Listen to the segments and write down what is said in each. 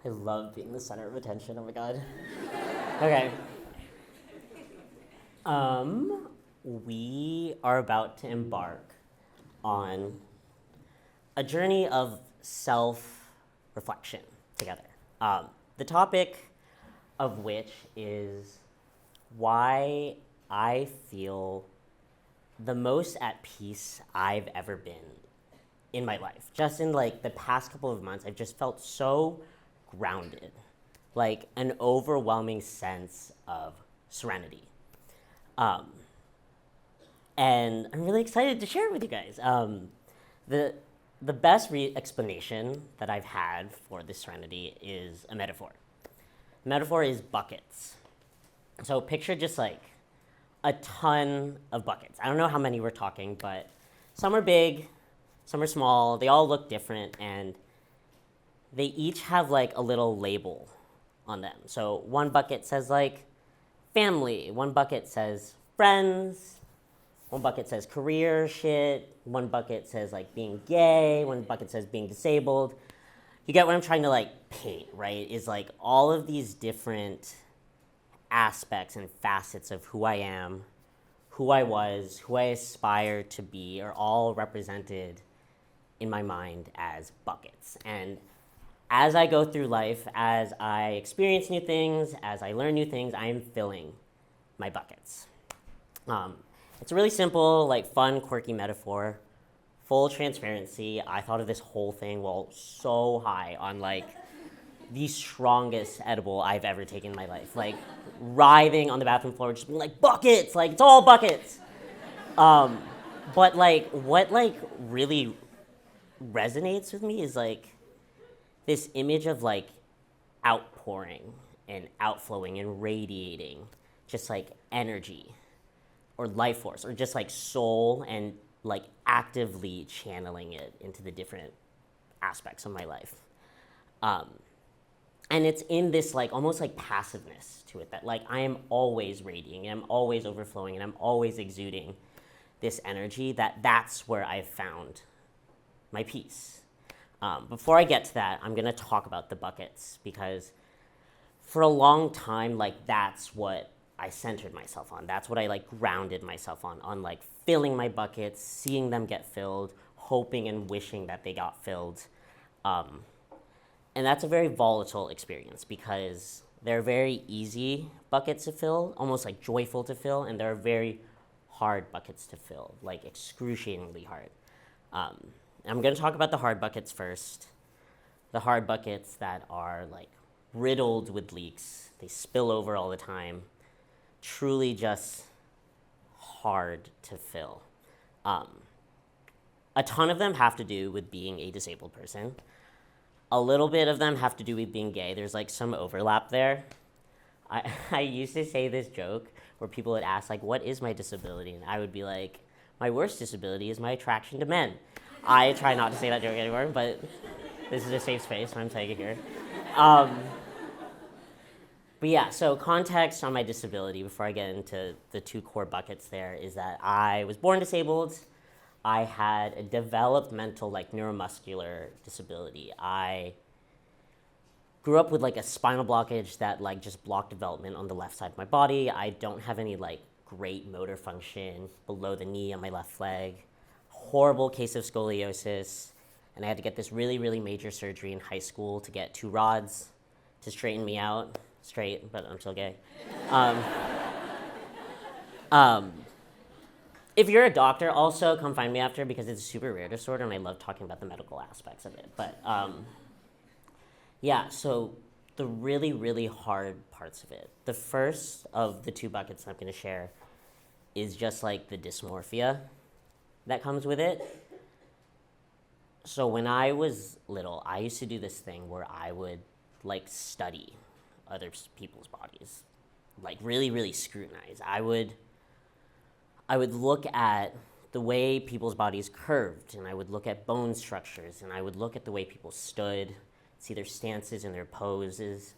I love being the center of attention. Oh my god. Okay. We are about to embark on a journey of self-reflection together. The topic of which is why I feel the most at peace I've ever been in my life. Just in like the past couple of months, I've just felt so grounded, like an overwhelming sense of serenity. And I'm really excited to share it with you guys. The best explanation that I've had for this serenity is a metaphor. The metaphor is buckets. So picture just like a ton of buckets. I don't know how many we're talking, but some are big, some are small. They all look different, and they each have like a little label on them. So one bucket says like family, one bucket says friends, one bucket says career shit, one bucket says like being gay, one bucket says being disabled. You get what I'm trying to like paint, right? Is like all of these different aspects and facets of who I am, who I was, who I aspire to be, are all represented in my mind as buckets. And as I go through life, as I experience new things, as I learn new things, I am filling my buckets. It's a really simple, like fun, quirky metaphor. Full transparency, I thought of this whole thing while so high on like the strongest edible I've ever taken in my life. Like writhing on the bathroom floor, just being like, buckets, like it's all buckets. But like what like really resonates with me is like this image of like outpouring and outflowing and radiating, just like energy or life force or just like soul, and like actively channeling it into the different aspects of my life. And it's in this like almost like passiveness to it that like I am always radiating and I'm always overflowing and I'm always exuding this energy, that's where I've found my peace. Before I get to that, I'm gonna talk about the buckets, because for a long time, like that's what I centered myself on. That's what I like grounded myself on like filling my buckets, seeing them get filled, hoping and wishing that they got filled. And that's a very volatile experience, because they're very easy buckets to fill, almost like joyful to fill, and they're very hard buckets to fill, like excruciatingly hard. I'm going to talk about the hard buckets first. The hard buckets that are like riddled with leaks. They spill over all the time. Truly just hard to fill. A ton of them have to do with being a disabled person. A little bit of them have to do with being gay. There's like some overlap there. I used to say this joke where people would ask like, what is my disability? And I would be like, my worst disability is my attraction to men. I try not to say that joke anymore, but this is a safe space, so I'm saying it here. But yeah, so context on my disability before I get into the two core buckets there is that I was born disabled. I had a developmental like neuromuscular disability. I grew up with like a spinal blockage that like just blocked development on the left side of my body. I don't have any like great motor function below the knee on my left leg. Horrible case of scoliosis, and I had to get this really, really major surgery in high school to get 2 rods to straighten me out. Straight, but I'm still gay. If you're a doctor, also come find me after, because it's a super rare disorder and I love talking about the medical aspects of it. But yeah, so the really, really hard parts of it. The first of the 2 buckets I'm going to share is just like the dysmorphia that comes with it. So when I was little, I used to do this thing where I would like study other people's bodies, like really, really scrutinize. I would look at the way people's bodies curved, and I would look at bone structures, and I would look at the way people stood, see their stances and their poses,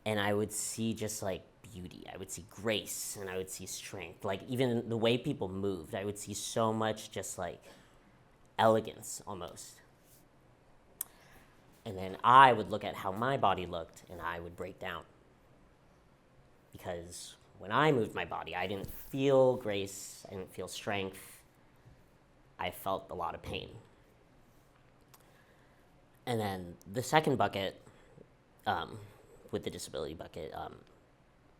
and I would see just like beauty. I would see grace, and I would see strength. Like even the way people moved, I would see so much just like elegance almost. And then I would look at how my body looked, and I would break down. Because when I moved my body, I didn't feel grace, I didn't feel strength. I felt a lot of pain. And then the second bucket, with the disability bucket,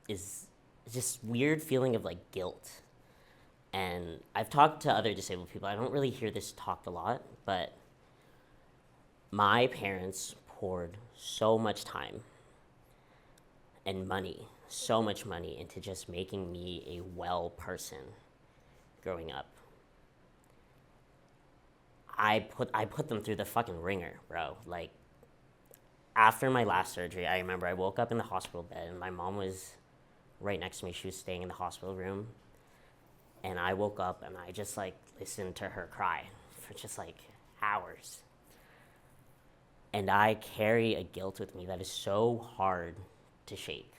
is just weird feeling of like guilt. And I've talked to other disabled people. I don't really hear this talked a lot, but my parents poured so much time and money, so much money into just making me a well person growing up. I put them through the fucking ringer, bro. Like, after my last surgery, I remember I woke up in the hospital bed, and my mom was right next to me. She was staying in the hospital room. And I woke up, and I just, like, listened to her cry for just, like, hours. And I carry a guilt with me that is so hard to shake.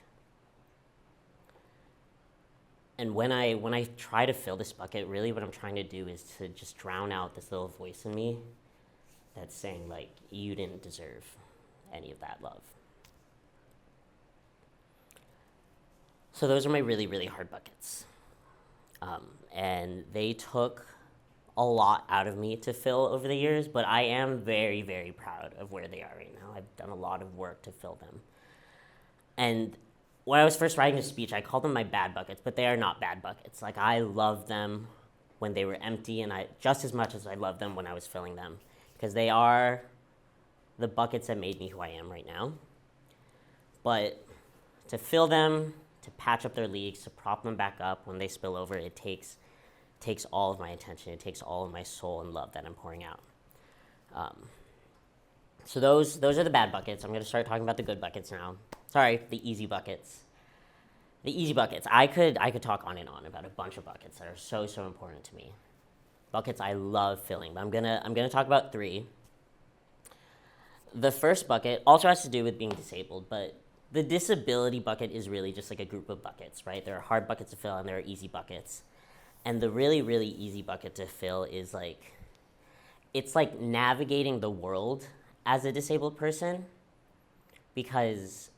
And when I try to fill this bucket, really what I'm trying to do is to just drown out this little voice in me that's saying, like, you didn't deserve any of that love. So those are my really, really hard buckets. And they took a lot out of me to fill over the years, but I am very, very proud of where they are right now. I've done a lot of work to fill them. And when I was first writing this speech, I called them my bad buckets, but they are not bad buckets. Like, I loved them when they were empty, and just as much as I loved them when I was filling them, because they are the buckets that made me who I am right now. But to fill them, to patch up their leaks, to prop them back up when they spill over, it takes all of my attention. It takes all of my soul and love that I'm pouring out. So those are the bad buckets. I'm going to start talking about the good buckets now. Sorry, the easy buckets. The easy buckets. I could talk on and on about a bunch of buckets that are so, so important to me. Buckets I love filling, but I'm gonna talk about 3. The first bucket also has to do with being disabled, but the disability bucket is really just like a group of buckets, right? There are hard buckets to fill and there are easy buckets. And the really, really easy bucket to fill is like, it's like navigating the world as a disabled person, because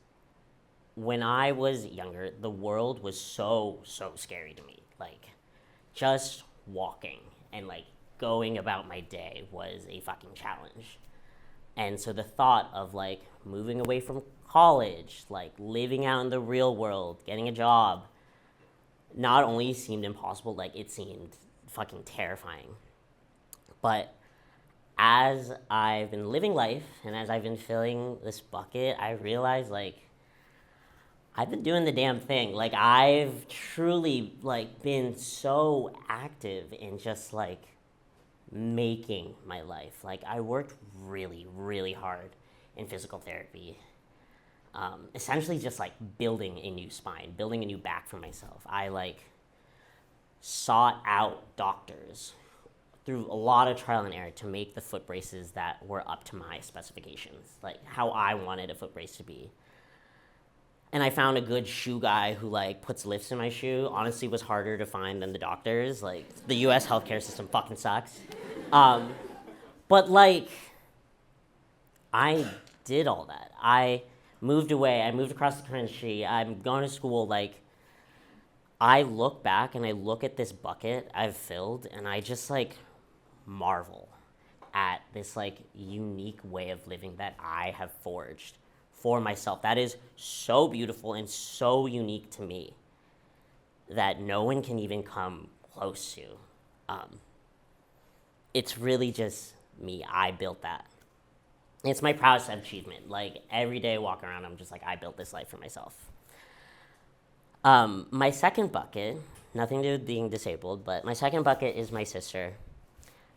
when I was younger, the world was so, so scary to me. Like, just walking and like going about my day was a fucking challenge. And so the thought of like moving away from college, like living out in the real world, getting a job, not only seemed impossible, like it seemed fucking terrifying. But as I've been living life and as I've been filling this bucket, I realized like I've been doing the damn thing. Like, I've truly like been so active in just like making my life. Like, I worked really, really hard in physical therapy. Essentially just like building a new spine, building a new back for myself. I like sought out doctors through a lot of trial and error to make the foot braces that were up to my specifications, like how I wanted a foot brace to be. And I found a good shoe guy who like puts lifts in my shoe. Honestly, was harder to find than the doctors. Like, the U.S. healthcare system fucking sucks. But like, I did all that. I moved away. I moved across the country. I'm going to school. Like, I look back and I look at this bucket I've filled, and I just like marvel at this like unique way of living that I have forged for myself. That is so beautiful and so unique to me that no one can even come close to. It's really just me. I built that. It's my proudest achievement. Like, every day I walk around, I'm just like, I built this life for myself. My second bucket, nothing to do with being disabled, but my second bucket is my sister.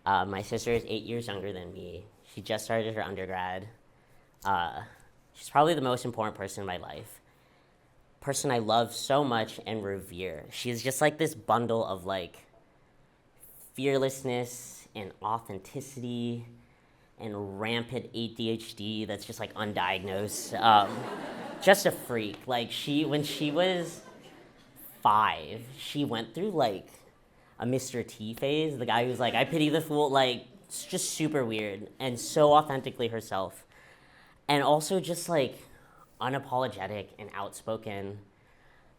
My sister is 8 years younger than me. She just started her undergrad. She's probably the most important person in my life. Person I love so much and revere. She's just like this bundle of like fearlessness and authenticity and rampant ADHD that's just like undiagnosed. Just a freak. Like, when she was 5, she went through like a Mr. T phase. The guy who's like, I pity the fool. Like, it's just super weird and so authentically herself. and also just like unapologetic and outspoken,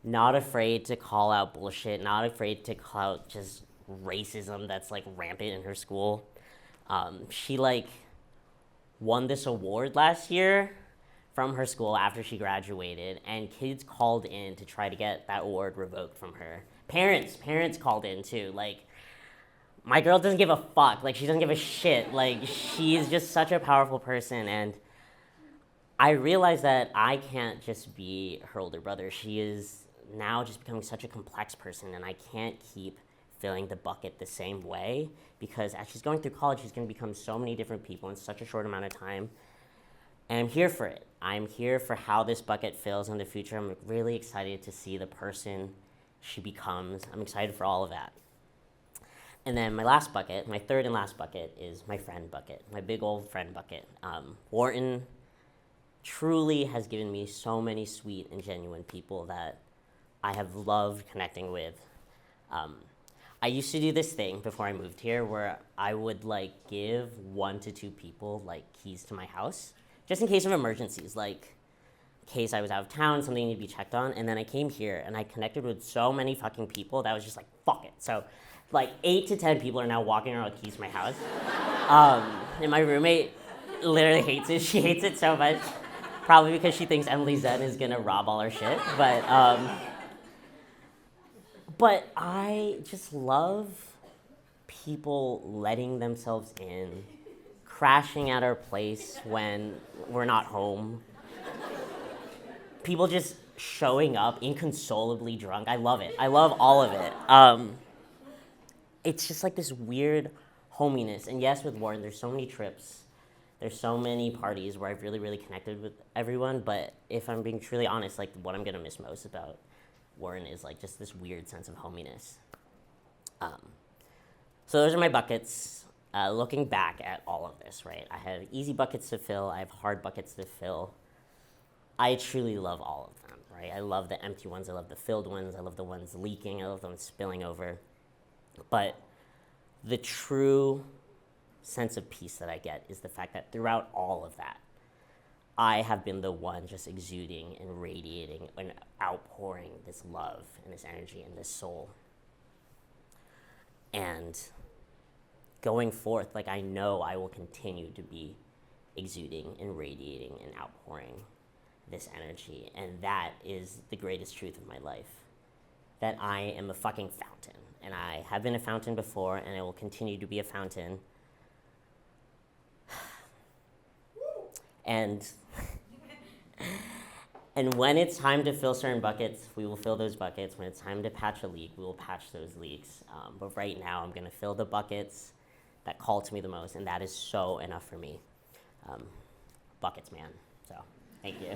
not afraid to call out bullshit, not afraid to call out just racism that's like rampant in her school. She like won this award last year from her school after she graduated, and kids called in to try to get that award revoked from her. Parents called in too. Like, my girl doesn't give a fuck. Like, she doesn't give a shit. Like, she's just such a powerful person, and I realized that I can't just be her older brother. She is now just becoming such a complex person, and I can't keep filling the bucket the same way, because as she's going through college, she's going to become so many different people in such a short amount of time. And I'm here for it. I'm here for how this bucket fills in the future. I'm really excited to see the person she becomes. I'm excited for all of that. And then my last bucket, my third and last bucket, is my friend bucket, my big old friend bucket. Wharton truly has given me so many sweet and genuine people that I have loved connecting with. I used to do this thing before I moved here where I would like give 1 to 2 people like keys to my house, just in case of emergencies, like in case I was out of town, something needed to be checked on. And then I came here and I connected with so many fucking people that I was just like, fuck it. So like 8 to 10 people are now walking around with keys to my house. And my roommate literally hates it. She hates it so much, probably because she thinks Emily Zen is gonna rob all our shit. But I just love people letting themselves in, crashing at our place when we're not home. People just showing up inconsolably drunk. I love it. I love all of it. It's just like this weird hominess. And yes, with Wharton, there's so many trips. There's so many parties where I've really, really connected with everyone. But if I'm being truly honest, like what I'm gonna miss most about Wharton is like just this weird sense of hominess. So those are my buckets. Looking back at all of this, right? I have easy buckets to fill. I have hard buckets to fill. I truly love all of them, right? I love the empty ones. I love the filled ones. I love the ones leaking. I love the ones spilling over. But the true sense of peace that I get is the fact that throughout all of that, I have been the one just exuding and radiating and outpouring this love and this energy and this soul. And going forth, like I know I will continue to be exuding and radiating and outpouring this energy. And that is the greatest truth of my life, that I am a fucking fountain. And I have been a fountain before, and I will continue to be a fountain. And when it's time to fill certain buckets, we will fill those buckets. When it's time to patch a leak, we will patch those leaks. But right now, I'm gonna fill the buckets that call to me the most, and that is so enough for me. Buckets, man. So, thank you.